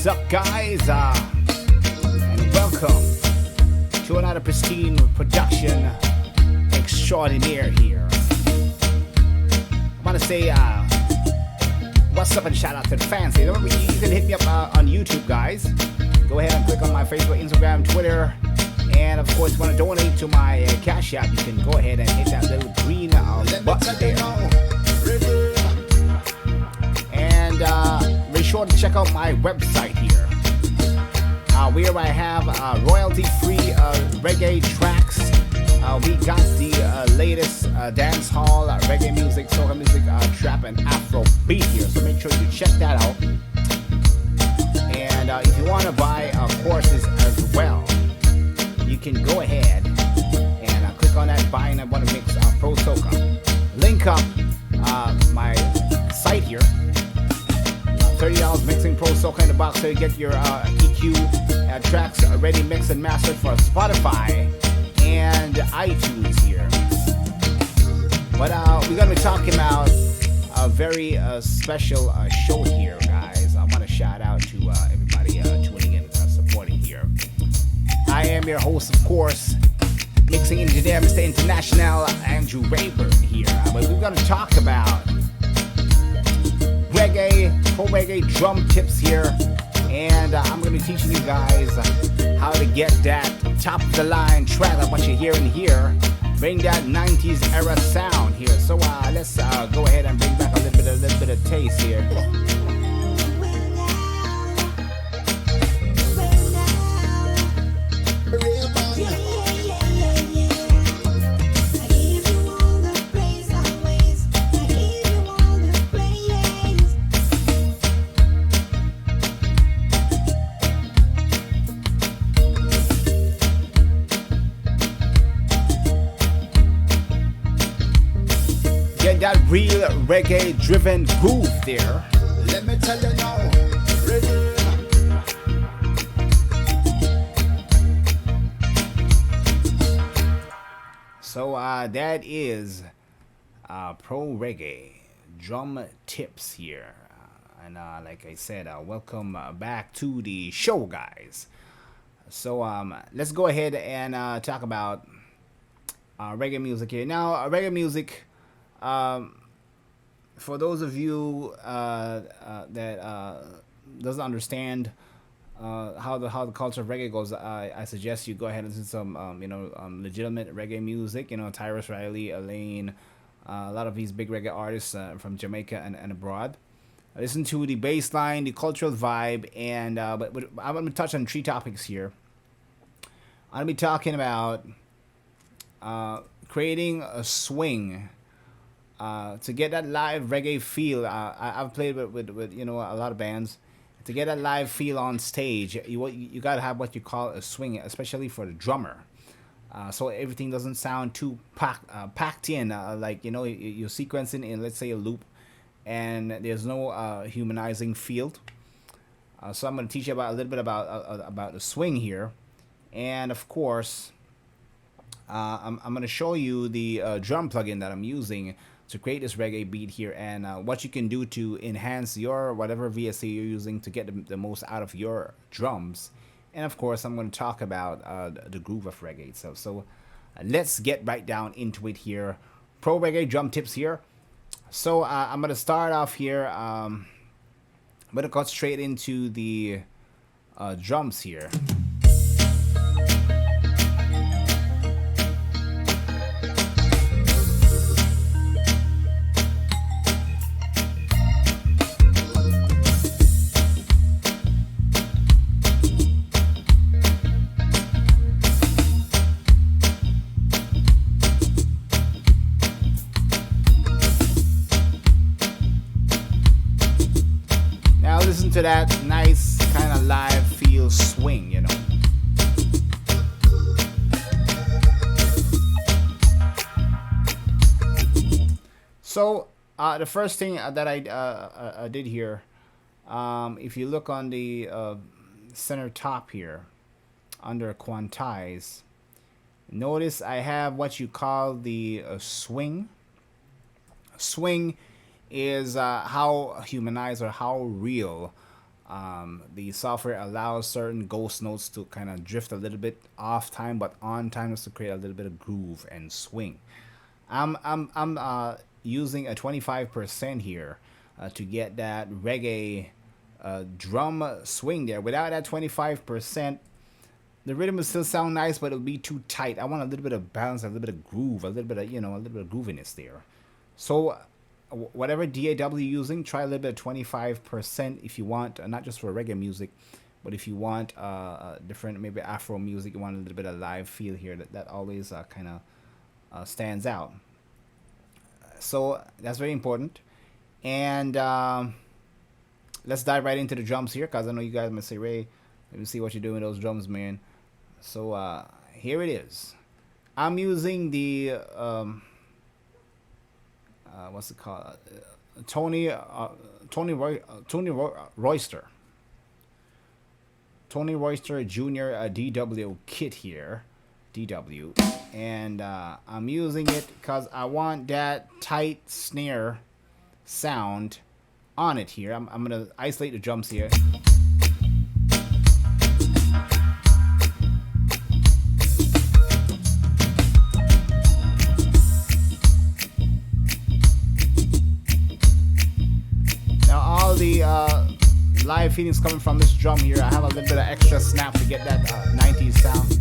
What's up, guys? And welcome to another pristine production extraordinaire here. I want to say what's up and shout out to the fans. Remember, you can hit me up on YouTube, guys. Go ahead and click on my Facebook, Instagram, Twitter, and of course, if you want to donate to my Cash App, you can go ahead and hit that little green button there. And be sure to check out my website here, where I have royalty-free reggae tracks. We got the latest dance hall, reggae music, soca music, trap, and Afro beat here. So make sure you check that out. And if you want to buy courses as well, you can go ahead and click on that buy and I want to mix Pro Soca. Link up my site here. $30 mixing Pro Soca in the box so you get your EQ tracks already mixed and mastered for Spotify and iTunes here. But we're going to be talking about a very special show here, guys. I want to shout out to everybody tuning in and supporting here. I am your host, of course, mixing engineer, Mr. International, Andrew Rayburn here. But we're going to talk about reggae, pro reggae drum tips here, and I'm going to be teaching you guys how to get that top of the line track like what you're hearing here, bring that 90s era sound here. So let's go ahead and bring back a little bit of taste here. That real reggae driven groove there. Let me tell you now. So that is pro reggae drum tips here. And like I said, welcome back to the show, guys. So let's go ahead and talk about reggae music here. Now, reggae music, for those of you that doesn't understand how the culture of reggae goes, I suggest you go ahead and listen to some legitimate reggae music. Tyrus Riley, Elaine, a lot of these big reggae artists from Jamaica and abroad. Listen to the bass line, the cultural vibe, and but I'm going to touch on 3 topics here. I'm going to be talking about creating a swing. To get that live reggae feel, I've played with a lot of bands. To get that live feel on stage, you gotta have what you call a swing, especially for the drummer. So everything doesn't sound too packed in, like you're sequencing in, let's say, a loop, and there's no humanizing feel. So I'm gonna teach you a little bit about the swing here, and of course, I'm gonna show you the drum plugin that I'm using to create this reggae beat here, and what you can do to enhance your whatever VST you're using to get the most out of your drums. And of course, I'm going to talk about the groove of reggae. So let's get right down into it here. Pro reggae drum tips here. So I'm going to start off here. I'm going to cut straight into the drums here. Listen to that nice kind of live feel swing, So the first thing that I did here, if you look on the center top here under quantize, notice I have what you call the swing. Swing is how humanized or how real The software allows certain ghost notes to kind of drift a little bit off time, but on time is to create a little bit of groove and swing. I'm using a 25% here to get that reggae drum swing there. Without that 25%, the rhythm will still sound nice, but it'll be too tight. I want a little bit of balance, a little bit of groove, a little bit of a little bit of grooviness there. So whatever DAW you're using, try a little bit of 25% if you want, not just for reggae music, but if you want different maybe Afro music, you want a little bit of live feel here. That always kind of stands out. So that's very important. And let's dive right into the drums here, cause I know you guys might say, Ray, let me see what you're doing with those drums, man. So here it is. I'm using the what's it called? Tony Royster. Tony Royster Jr. DW kit here. DW. And I'm using it because I want that tight snare sound on it here. I'm going to isolate the drums here. The live feelings coming from this drum here. I have a little bit of extra snap to get that 90s sound.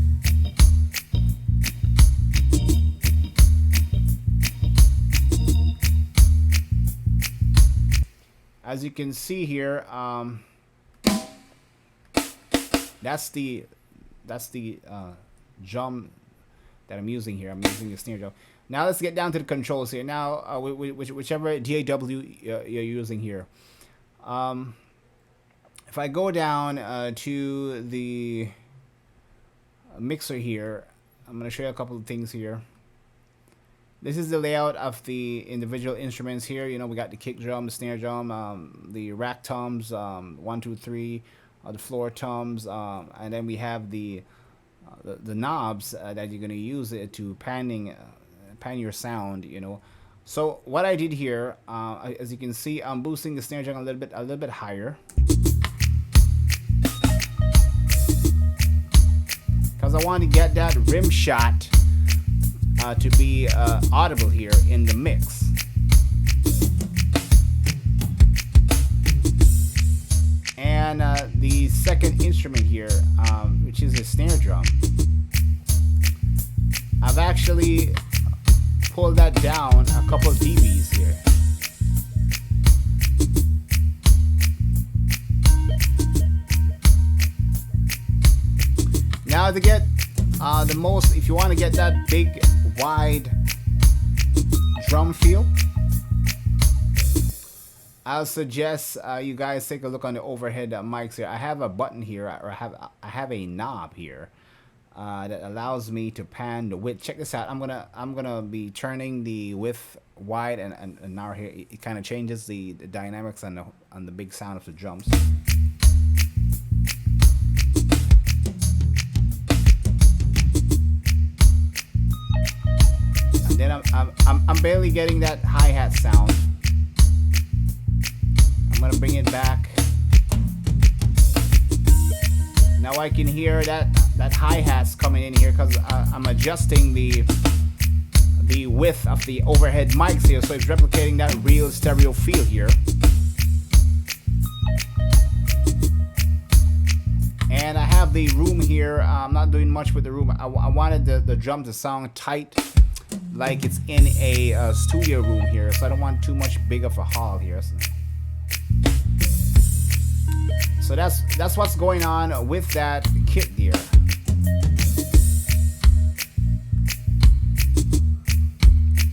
As you can see here, that's the drum that I'm using here. I'm using the snare drum. Now let's get down to the controls here. Now, whichever DAW you're using here. If I go down to the mixer here, I'm going to show you a couple of things here. This is the layout of the individual instruments here. You know, we got the kick drum, the snare drum, the rack toms, 1, 2, 3, the floor toms, and then we have the knobs that you're going to use it to pan your sound, you know. So what I did here, as you can see, I'm boosting the snare drum a little bit higher, because I want to get that rim shot to be audible here in the mix. And the second instrument here, which is the snare drum, I've actually pull that down a couple of dBs here. Now to get the most, if you want to get that big, wide drum feel, I'll suggest you guys take a look on the overhead mics here. I have a button here, or I have a knob here. That allows me to pan the width. Check this out. I'm gonna be turning the width wide, and now here it kind of changes the dynamics on the big sound of the drums. And then I'm barely getting that hi-hat sound. I'm gonna bring it back. Now I can hear that hi-hat's coming in here, because I'm adjusting the width of the overhead mics here, so it's replicating that real stereo feel here. And I have the room here. I'm not doing much with the room. I wanted the drum to sound tight, like it's in a studio room here, so I don't want too much big of a hall here. So that's what's going on with that kit here.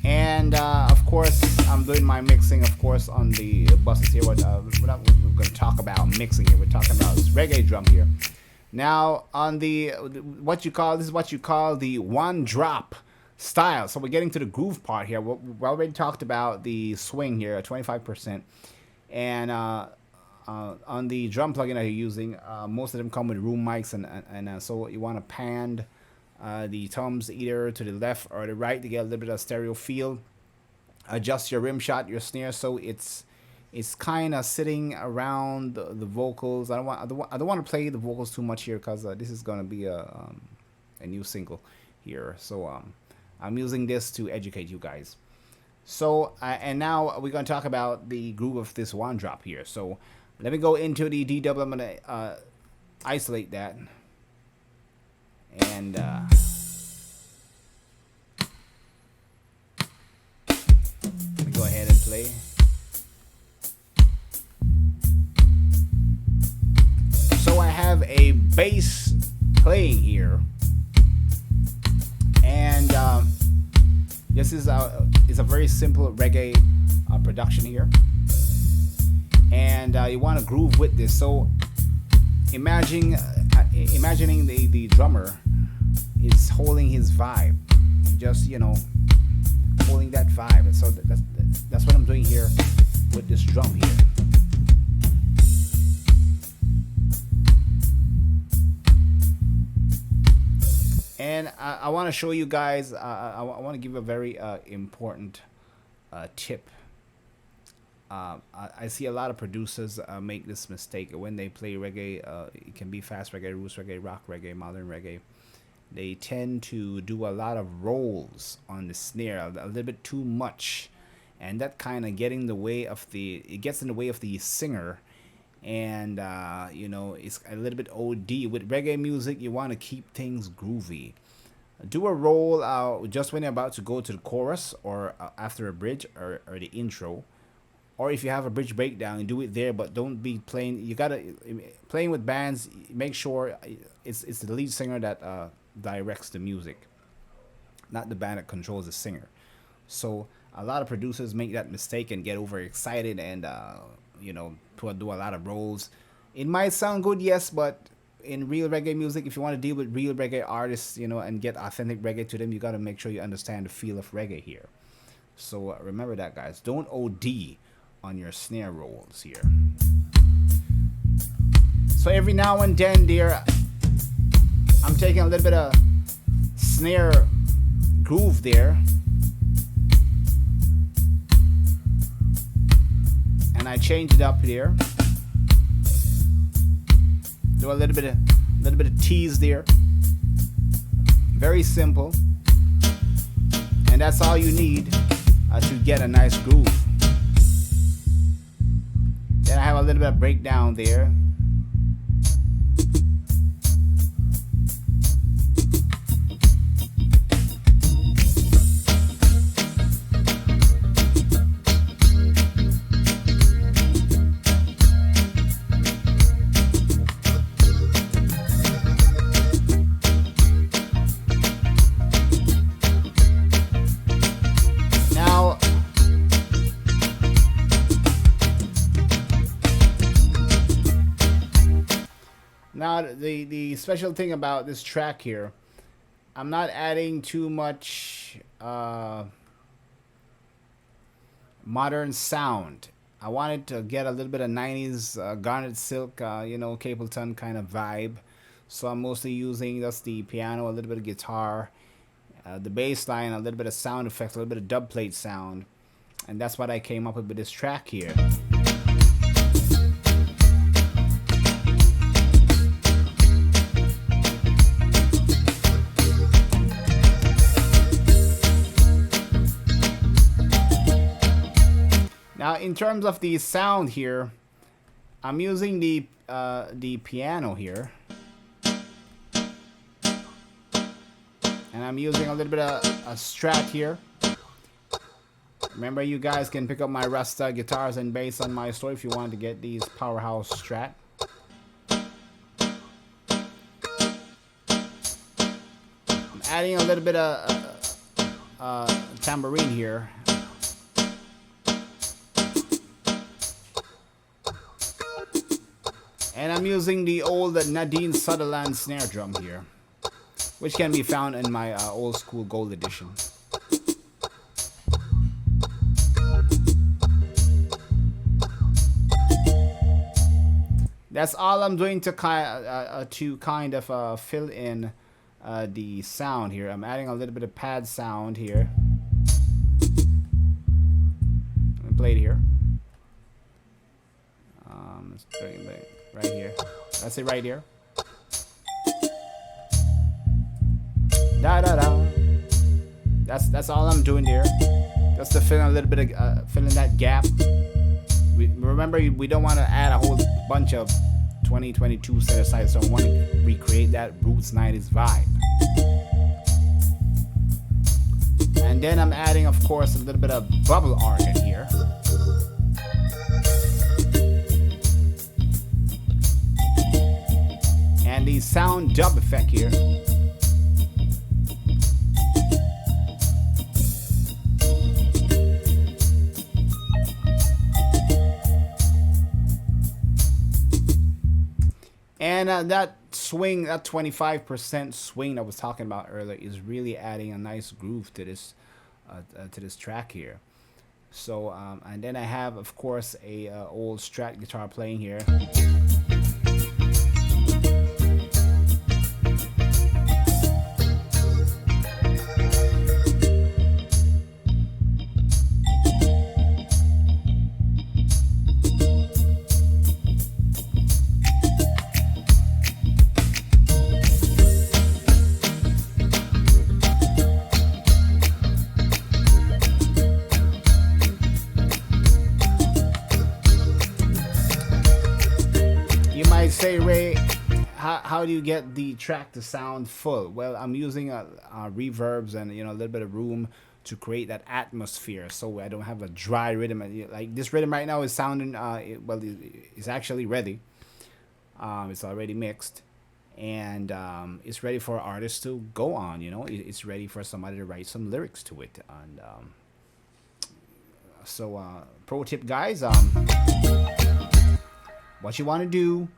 And of course, I'm doing my mixing, of course, on the buses here. We're not going to talk about mixing here. We're talking about this reggae drum here. Now, on this is what you call the one drop style. So we're getting to the groove part here. We already talked about the swing here, 25%, and on the drum plugin that you're using, most of them come with room mics, and so you want to pan the toms either to the left or the right to get a little bit of stereo feel. Adjust your rim shot, your snare, so it's It's kind of sitting around the vocals. I don't want to play the vocals too much here because this is gonna be a new single here. So I'm using this to educate you guys. So and now we're gonna talk about the groove of this one drop here. So let me go into the D double. I'm gonna isolate that and let me go ahead and play. So I have a bass playing here, and this is a very simple reggae production here, and you want to groove with this. So imagining the drummer is holding his vibe, just holding that vibe. So that's what I'm doing here with this drum here. And I want to show you guys, I want to give a very important tip. I see a lot of producers make this mistake when they play reggae. It can be fast reggae, roots reggae, rock reggae, modern reggae. They tend to do a lot of rolls on the snare, a little bit too much, and that kind of gets in the way of the singer. And it's a little bit OD. With reggae music, you want to keep things groovy. Do a roll just when you're about to go to the chorus, or after a bridge, or the intro, or if you have a bridge breakdown, do it there. But don't be playing. You gotta playing with bands. Make sure it's the lead singer that directs the music, not the band that controls the singer. So a lot of producers make that mistake and get overexcited and do a lot of rolls. It might sound good, yes, but in real reggae music, if you want to deal with real reggae artists, and get authentic reggae to them, you got to make sure you understand the feel of reggae here. So remember that, guys. Don't OD on your snare rolls here. So every now and then, there, I'm taking a little bit of snare groove there, and I change it up here. Do a little bit of tease there. Very simple, and that's all you need to get a nice groove. Then I have a little bit of breakdown there. Now, the special thing about this track here, I'm not adding too much modern sound. I wanted to get a little bit of 90s Garnet Silk, Capleton kind of vibe. So I'm mostly using just the piano, a little bit of guitar, the bass line, a little bit of sound effects, a little bit of dub plate sound. And that's what I came up with this track here. Now, in terms of the sound here, I'm using the piano here, and I'm using a little bit of a Strat here. Remember, you guys can pick up my Rasta guitars and bass on my store if you want to get these powerhouse Strat. I'm adding a little bit of tambourine here. And I'm using the old Nadine Sutherland snare drum here, which can be found in my old school gold edition. That's all I'm doing to kind of fill in the sound here. I'm adding a little bit of pad sound here. Let me play it here. Let's bring it back right here. That's it right here. Da da da. That's all I'm doing there. Just to fill in a little bit of fill in that gap. Remember, we don't want to add a whole bunch of 2022 set aside, so I want to recreate that roots 90s vibe. And then I'm adding, of course, a little bit of bubble organ here. And the sound dub effect here. And that swing, that 25% swing that I was talking about earlier, is really adding a nice groove to this track here. So, and then I have, of course, a old Strat guitar playing here. Say, Ray, how do you get the track to sound full? Well, I'm using reverbs and a little bit of room to create that atmosphere, so I don't have a dry rhythm. Like this rhythm right now is sounding it's actually ready. It's already mixed, and it's ready for artists to go on. It's ready for somebody to write some lyrics to it. And so, pro tip, guys, what you want to do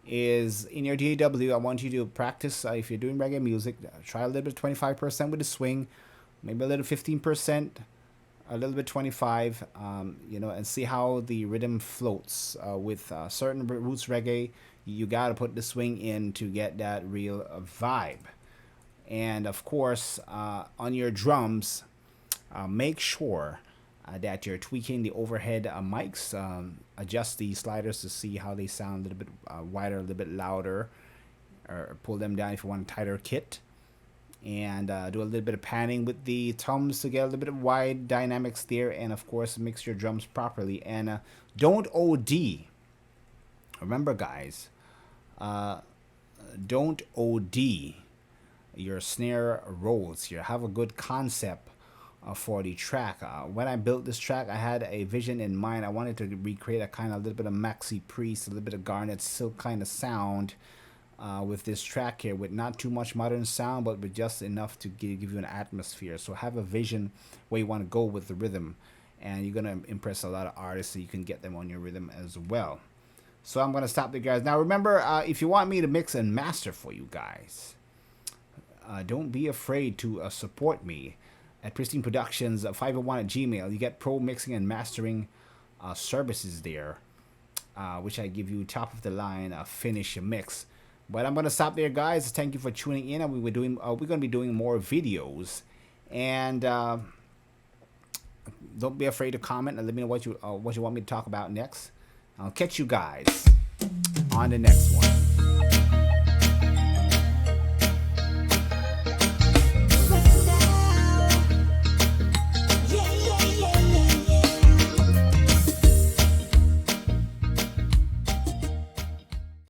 is in your DAW, I want you to practice. If you're doing reggae music, try a little bit 25% with the swing, maybe a little 15%, a little bit 25, and see how the rhythm floats. With certain roots reggae, you got to put the swing in to get that real vibe. And of course, on your drums, make sure that you're tweaking the overhead mics. Adjust the sliders to see how they sound a little bit wider, a little bit louder, or pull them down if you want a tighter kit. And do a little bit of panning with the toms to get a little bit of wide dynamics there. And of course, mix your drums properly. And don't OD. Remember, guys, don't OD your snare rolls here. Have a good concept for the track. When I built this track, I had a vision in mind. I wanted to recreate a kind of little bit of Maxi Priest, a little bit of Garnet Silk kind of sound with this track here, with not too much modern sound, but with just enough to give you an atmosphere. So have a vision where you want to go with the rhythm, and you're going to impress a lot of artists, so you can get them on your rhythm as well. So I'm going to stop there, guys. Now remember, if you want me to mix and master for you guys, don't be afraid to support me at Pristine Productions 501 at Gmail. You get pro mixing and mastering services there, which I give you top of the line finish mix. But I'm gonna stop there, guys. Thank you for tuning in, and we're gonna be doing more videos. And don't be afraid to comment and let me know what you want me to talk about next. I'll catch you guys on the next one.